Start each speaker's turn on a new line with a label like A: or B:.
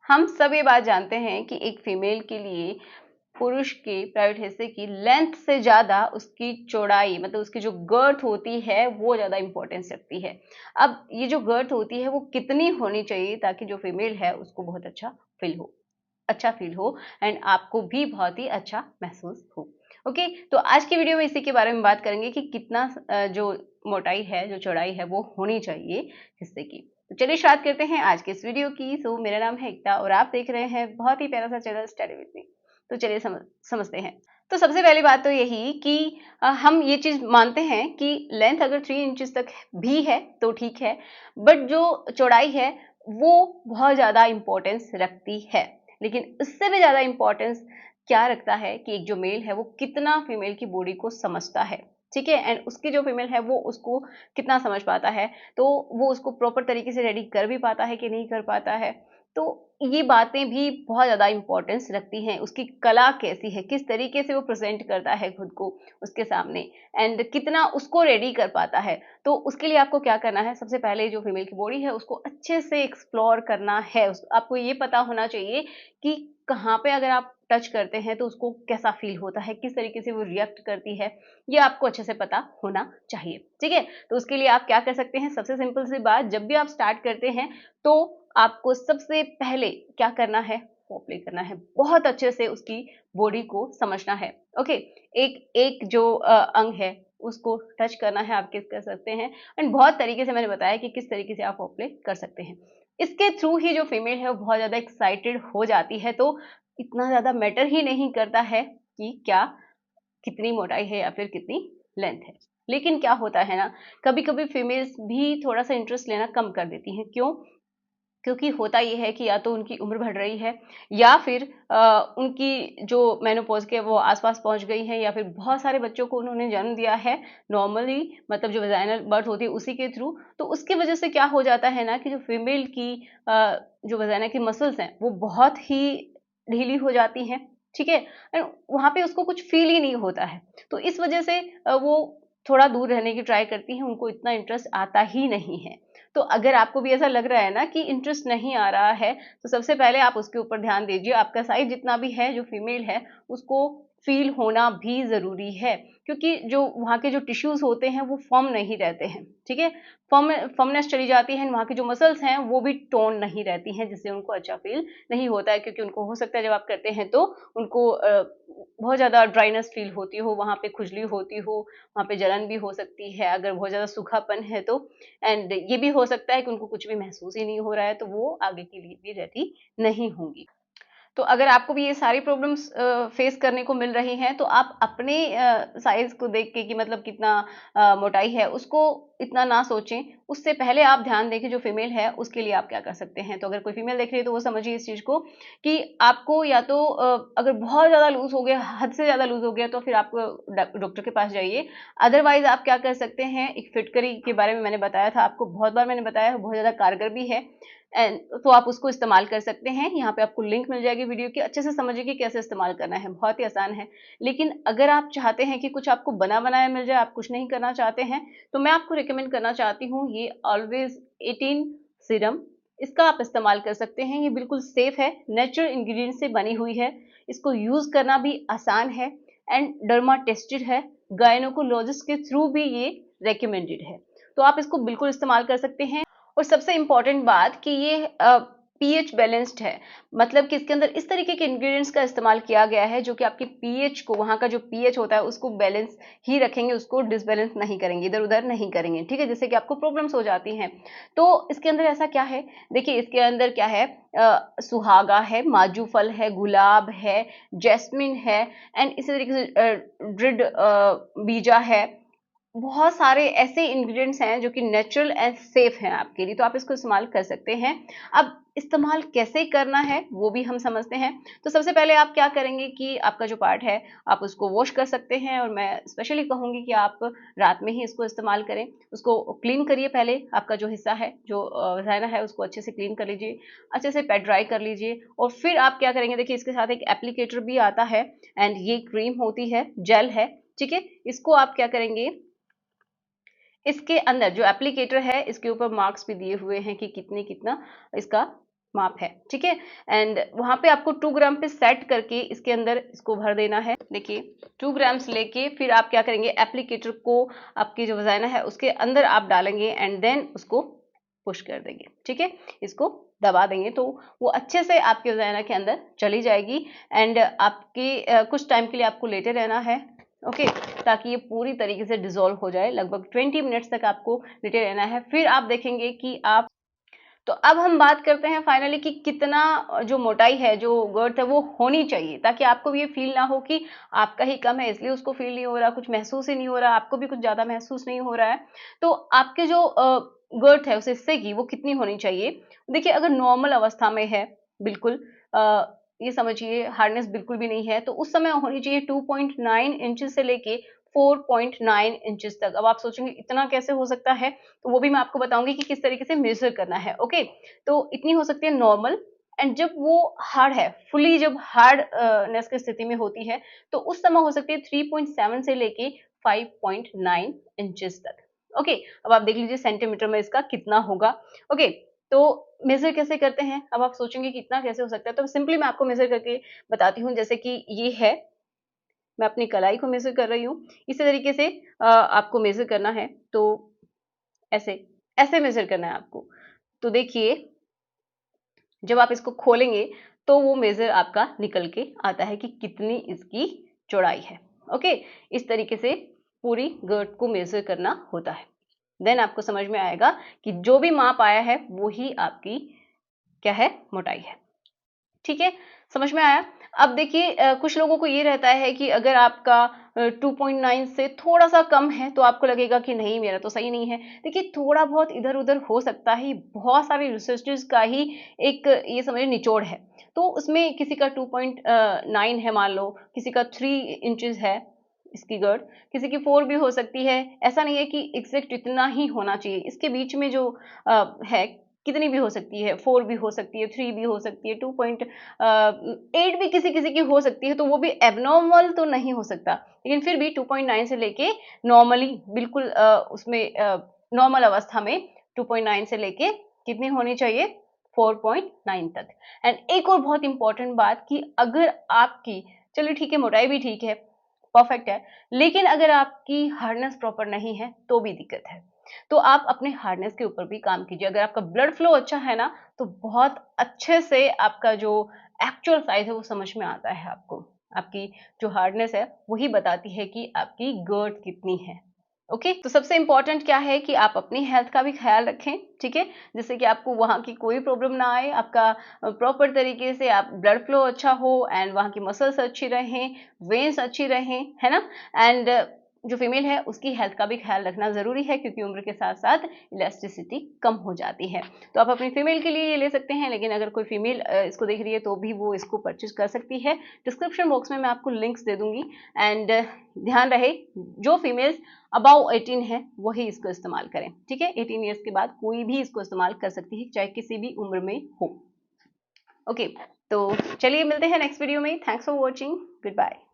A: हम सब ये बात जानते हैं कि एक फीमेल के लिए पुरुष के प्राइवेट हिस्से की लेंथ से ज़्यादा उसकी चौड़ाई, मतलब उसकी जो गर्थ होती है वो ज़्यादा इंपॉर्टेंस रखती है। अब ये जो गर्थ होती है वो कितनी होनी चाहिए ताकि जो फीमेल है उसको बहुत अच्छा फील हो एंड आपको भी बहुत ही अच्छा महसूस हो। ओके, तो आज की वीडियो में इसी के बारे में बात करेंगे कि कितना जो मोटाई है, जो चौड़ाई है वो होनी चाहिए हिस्से की। तो चलिए स्टार्ट करते हैं आज के इस वीडियो की। सो मेरा नाम है एकता और आप देख रहे हैं बहुत ही प्यारा सा चैनल स्टडी विद मी। तो चलिए समझते हैं। तो सबसे पहली बात तो यही कि हम ये चीज मानते हैं कि लेंथ अगर 3 इंचेस तक भी है तो ठीक है, बट जो चौड़ाई है वो बहुत ज्यादा इंपॉर्टेंस रखती है। लेकिन इससे भी ज्यादा इंपॉर्टेंस क्या रखता है कि एक जो मेल है वो कितना फीमेल की बॉडी को समझता है, ठीक है, एंड उसकी जो फीमेल है वो उसको कितना समझ पाता है, तो वो उसको प्रॉपर तरीके से रेडी कर भी पाता है कि नहीं कर पाता है। तो ये बातें भी बहुत ज़्यादा इंपॉर्टेंस रखती हैं। उसकी कला कैसी है, किस तरीके से वो प्रेजेंट करता है खुद को उसके सामने, एंड कितना उसको रेडी कर पाता है। तो उसके लिए आपको क्या करना है, सबसे पहले जो फीमेल की बॉडी है उसको अच्छे से एक्सप्लोर करना है। आपको ये पता होना चाहिए कि कहाँ पे अगर आप टच करते हैं तो उसको कैसा फील होता है, किस तरीके से वो रिएक्ट करती है, ये आपको अच्छे से पता होना चाहिए, ठीक है। तो उसके लिए आप क्या कर सकते हैं, सबसे सिंपल सी बात, जब भी आप स्टार्ट करते हैं तो आपको सबसे पहले क्या करना है, फोरप्ले करना है, बहुत अच्छे से उसकी बॉडी को समझना है। ओके, एक एक जो अंग है उसको टच करना है, आप किस कर सकते हैं, एंड बहुत तरीके से मैंने बताया कि किस तरीके से आप फोरप्ले कर सकते हैं। इसके थ्रू ही जो फीमेल है वो बहुत ज्यादा एक्साइटेड हो जाती है। तो इतना ज्यादा मैटर ही नहीं करता है कि क्या कितनी मोटाई है या फिर कितनी लेंथ है। लेकिन क्या होता है ना, कभी कभी फीमेल्स भी थोड़ा सा इंटरेस्ट लेना कम कर देती हैं। क्यों? क्योंकि होता ये है कि या तो उनकी उम्र बढ़ रही है या फिर उनकी जो मेनोपॉज के वो आसपास पहुंच गई है, या फिर बहुत सारे बच्चों को उन्होंने जन्म दिया है नॉर्मली, मतलब जो वेजाइनल बर्थ होती है उसी के थ्रू। तो उसकी वजह से क्या हो जाता है ना कि जो फीमेल की जो वेजाइना की मसल्स हैं वो बहुत ही ढीली हो जाती हैं, ठीक है, एंड वहां पे उसको कुछ फील ही नहीं होता है। तो इस वजह से वो थोड़ा दूर रहने की ट्राई करती हैं, उनको इतना इंटरेस्ट आता ही नहीं है। तो अगर आपको भी ऐसा लग रहा है ना कि इंटरेस्ट नहीं आ रहा है, तो सबसे पहले आप उसके ऊपर ध्यान दीजिए। आपका साइज जितना भी है, जो फीमेल है उसको फील होना भी जरूरी है, क्योंकि जो वहाँ के जो टिश्यूज होते हैं वो फर्म नहीं रहते हैं, ठीक है। फर्मनेस चली जाती है, वहाँ की जो मसल्स हैं वो भी टोन नहीं रहती हैं, जिससे उनको अच्छा फील नहीं होता है। क्योंकि उनको हो सकता है जब आप करते हैं तो उनको बहुत ज्यादा ड्राइनेस फील होती हो, वहाँ पे खुजली होती हो, वहाँ पे जलन भी हो सकती है अगर बहुत ज्यादा सूखापन है तो, एंड ये भी हो सकता है कि उनको कुछ भी महसूस ही नहीं हो रहा है, तो वो आगे के लिए भी रेडी नहीं होंगी। तो अगर आपको भी ये सारी प्रॉब्लम्स फेस करने को मिल रही हैं, तो आप अपने साइज को देख के कि मतलब कितना मोटाई है उसको इतना ना सोचें। उससे पहले आप ध्यान दें कि जो फीमेल है उसके लिए आप क्या कर सकते हैं। तो अगर कोई फीमेल देख रही है तो वो समझिए इस चीज को कि आपको या तो अगर बहुत ज्यादा लूज हो गया, हद से ज्यादा लूज हो गया, तो फिर आपको डॉक्टर के पास जाइए। अदरवाइज आप क्या कर सकते हैं, एक फिटकरी के बारे में मैंने बताया था आपको, बहुत बार मैंने बताया, बहुत ज्यादा कारगर भी है, एंड तो आप उसको इस्तेमाल कर सकते हैं। यहाँ पे आपको लिंक मिल जाएगी वीडियो की, अच्छे से समझिए कि कैसे इस्तेमाल करना है, बहुत ही आसान है। लेकिन अगर आप चाहते हैं कि कुछ आपको बना बनाया मिल जाए, आप कुछ नहीं करना चाहते हैं, तो मैं आपको रिकमेंड करना चाहती हूँ ये ऑलवेज 18 सीरम। इसका आप इस्तेमाल कर सकते हैं। ये बिल्कुल सेफ है, नेचुरल इंग्रेडिएंट से बनी हुई है, इसको यूज करना भी आसान है, एंड डर्मा टेस्टेड है, गायनोकोलॉजिस्ट के थ्रू भी ये रेकमेंडेड है। तो आप इसको बिल्कुल इस्तेमाल कर सकते हैं। और सबसे इंपॉर्टेंट बात कि ये पीएच बैलेंस्ड है, मतलब कि इसके अंदर इस तरीके के इंग्रेडिएंट्स का इस्तेमाल किया गया है जो कि आपके पीएच को, वहाँ का जो पीएच होता है उसको बैलेंस ही रखेंगे, उसको डिसबैलेंस नहीं करेंगे, इधर उधर नहीं करेंगे, ठीक है, जिससे कि आपको प्रॉब्लम्स हो जाती हैं। तो इसके अंदर ऐसा क्या है, देखिए इसके अंदर क्या है, सुहागा है, माजू फल है, गुलाब है, जैस्मिन है, एंड इसी तरीके से ड्रिड बीजा है। बहुत सारे ऐसे इंग्रेडिएंट्स हैं जो कि नेचुरल एंड सेफ हैं आपके लिए, तो आप इसको इस्तेमाल कर सकते हैं। अब इस्तेमाल कैसे करना है वो भी हम समझते हैं। तो सबसे पहले आप क्या करेंगे कि आपका जो पार्ट है आप उसको वॉश कर सकते हैं, और मैं स्पेशली कहूंगी कि आप रात में ही इसको इस्तेमाल करें। उसको क्लीन करिए पहले, आपका जो हिस्सा है, जो वजाइना है, उसको अच्छे से क्लीन कर लीजिए, अच्छे से पैड ड्राई कर लीजिए। और फिर आप क्या करेंगे, देखिए इसके साथ एक एप्लीकेटर भी आता है, एंड ये क्रीम होती है, जेल है, ठीक है। इसको आप क्या करेंगे, इसके अंदर जो एप्लीकेटर है इसके ऊपर मार्क्स भी दिए हुए हैं कि कितने कितना इसका माप है, ठीक है। एंड वहां पे आपको 2 ग्राम पे सेट करके इसके अंदर इसको भर देना है। देखिए 2 ग्राम्स लेके फिर आप क्या करेंगे, एप्लीकेटर को आपकी जो वजाइना है उसके अंदर आप डालेंगे एंड देन उसको पुश कर देंगे, ठीक है। इसको दबा देंगे तो वो अच्छे से आपके वजाइना के अंदर चली जाएगी। एंड आपके कुछ टाइम के लिए आपको लेटे रहना है, ओके, ताकि ये पूरी तरीके से डिसॉल्व हो जाए। लगभग 20 मिनट्स तक आपको लेटे रहना है। फिर आप देखेंगे कि आप, तो अब हम बात करते हैं फाइनली कि कितना जो मोटाई है, जो गर्थ है वो होनी चाहिए, ताकि आपको भी ये फील ना हो कि आपका ही कम है इसलिए उसको फील नहीं हो रहा, कुछ महसूस ही नहीं हो रहा, आपको भी कुछ ज्यादा महसूस नहीं हो रहा है। तो आपके जो गर्थ है उस हिस्से की वो कितनी होनी चाहिए। देखिए अगर नॉर्मल अवस्था में है, बिल्कुल ये समझिए हार्डनेस बिल्कुल भी नहीं है, तो उस समय होनी चाहिए 2.9 इंचेस से लेके 4.9 इंचेस तक। अब आप सोचेंगे इतना कैसे हो सकता है, तो वो भी मैं आपको बताऊंगी कि किस तरीके से मेजर करना है, ओके। तो इतनी हो सकती है नॉर्मल। एंड जब वो हार्ड है, फुली जब हार्डनेस की स्थिति में होती है, तो उस समय हो सकती है 3.7 से लेके 5.9 इंचेस तक, ओके। अब आप देख लीजिए सेंटीमीटर में इसका कितना होगा, ओके। तो मेजर कैसे करते हैं, अब आप सोचेंगे कि इतना कैसे हो सकता है, तो सिंपली मैं आपको मेजर करके बताती हूँ। जैसे कि ये है, मैं अपनी कलाई को मेजर कर रही हूँ, इसी तरीके से आपको मेजर करना है। तो ऐसे ऐसे मेजर करना है आपको। तो देखिए जब आप इसको खोलेंगे तो वो मेजर आपका निकल के आता है कि कितनी इसकी चौड़ाई है, ओके। इस तरीके से पूरी गर्ट को मेजर करना होता है। देन आपको समझ में आएगा कि जो भी माप आया है वो ही आपकी क्या है, मोटाई है, ठीक है। समझ में आया। अब देखिए कुछ लोगों को ये रहता है कि अगर आपका 2.9 से थोड़ा सा कम है तो आपको लगेगा कि नहीं मेरा तो सही नहीं है। देखिए थोड़ा बहुत इधर उधर हो सकता है, बहुत सारी रिसर्चेस का ही एक ये समझिए निचोड़ है। तो उसमें किसी का 2.9 है मान लो, किसी का 3 इंचेस है इसकी गर्ड, किसी की 4 भी हो सकती है। ऐसा नहीं है कि एग्जैक्ट इतना ही होना चाहिए, इसके बीच में जो है कितनी भी हो सकती है, 4 भी हो सकती है, 3 भी हो सकती है, 2.8 भी किसी किसी की हो सकती है, तो वो भी एबनॉर्मल तो नहीं हो सकता। लेकिन फिर भी 2.9 से लेके नॉर्मली बिल्कुल उसमें नॉर्मल अवस्था में 2.9 से लेके कितनी होनी चाहिए, 4.9 तक। एंड एक और बहुत इंपॉर्टेंट बात कि अगर आपकी, चलिए ठीक है मोटाई भी ठीक है, परफेक्ट है, लेकिन अगर आपकी हार्डनेस प्रॉपर नहीं है तो भी दिक्कत है। तो आप अपने हार्डनेस के ऊपर भी काम कीजिए। अगर आपका ब्लड फ्लो अच्छा है ना, तो बहुत अच्छे से आपका जो एक्चुअल साइज है वो समझ में आता है आपको। आपकी जो हार्डनेस है वही बताती है कि आपकी गर्थ कितनी है, ओके। तो सबसे इंपॉर्टेंट क्या है कि आप अपनी हेल्थ का भी ख्याल रखें, ठीक है, जिससे कि आपको वहां की कोई प्रॉब्लम ना आए, आपका प्रॉपर तरीके से आप ब्लड फ्लो अच्छा हो एंड वहां की मसल्स अच्छी रहें, वेन्स अच्छी रहें, है ना। एंड जो फीमेल है उसकी हेल्थ का भी ख्याल रखना जरूरी है, क्योंकि उम्र के साथ साथ इलास्टिसिटी कम हो जाती है। तो आप अपनी फीमेल के लिए ये ले सकते हैं, लेकिन अगर कोई फीमेल इसको देख रही है तो भी वो इसको परचेज कर सकती है। डिस्क्रिप्शन बॉक्स में मैं आपको लिंक्स दे दूंगी। एंड ध्यान रहे जो फीमेल्स अबाउ 18 है वही इसको इस्तेमाल करें, ठीक है। 18 ईयर्स के बाद कोई भी इसको इस्तेमाल कर सकती है, चाहे किसी भी उम्र में हो, ओके। तो चलिए मिलते हैं नेक्स्ट वीडियो में। Thanks for watching, good bye.